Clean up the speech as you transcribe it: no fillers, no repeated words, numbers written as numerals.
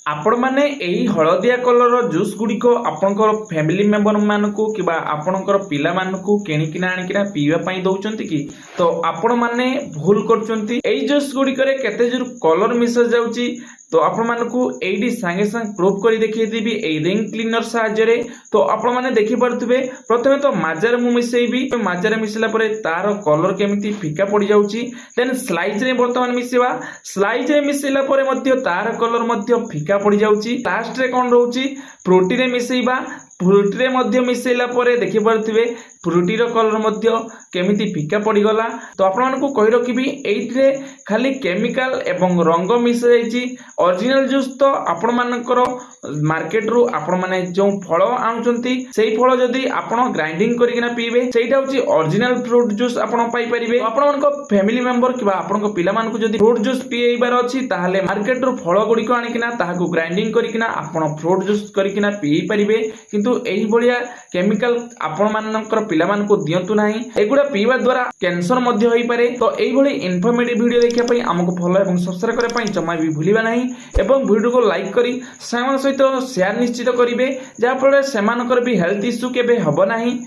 आपण मैंने यही हलदिया कलर जूस गुड़िक आपंकर फैमिली मेंबर मानकू कि आपणकर पिला मानकू किणिकिना आनिकिना पीवा दौरान कि तो आपण मैंने भूल कर जूस गुड़िक केते जोर कलर मिसा जाउची। तो आपण मानकू एडी सांगे सांग प्रूफ कर देखिएदेवी ए रिंग क्लीनर साहाय्य तो आपण मैंने देखि पारुथिबे। प्रथमे तो माजार मु मिसेइबी, माजार मिसला परे तार कलर केमिति फिका पड़ जाउची। देन स्लाइस रे वर्तमान मिसेबा, स्लाइस रे मिसेला परे मध्य तार कलर मध्य फिका पड़ जाउची। लास्ट रे कोन रहउची फ्रूटी रे मिसेइबा, फ्रूटी रे मध्य मिसेला परे देखि पारुथिबे फ्रूटी रो कलर मध्य केमिति फिका पड़ी गला। तो आपण मानकू कहि रखिबी एइथिरे खाली केमिकल एवं रंग मिस जाइची। ओरिजिनल जूस तो आपण मानकर मार्केट रु आपण माने जो फल आनुचंती सेही फल जदी आपण ग्राइंडिंग करिकिना पीबे सेटा होची ओरिजिनल फ्रूट जूस आपण पाई परिबे। आपण मानको फैमिली मेंबर किबा आपनको पिला मानकू जदी फ्रूट जूस पीएबार अछि ताहाले मार्केट रु फल गुडी को आनिकिना ताहाकू ग्राइंडिंग करिकिना आपण फ्रूट जूस करिकिना पी परिबे। किंतु एही बलिया केमिकल आपण मानकर पिला मानकू दियंतु नाही, एगुडा पीवा द्वारा कैंसर मध्ये होई पारे। तो एही बली इन्फॉर्मेटिव वीडियो देखिया पई हमकू फॉलो एवं सब्सक्राइब करे पई जमा भी भूलिबा नाही एवं वीडियो को लाइक करी सामान सहित शेयर निश्चित करिवे, जहा फल सेमानकर भी हेल्थ इश्यू केबे हबो नाही।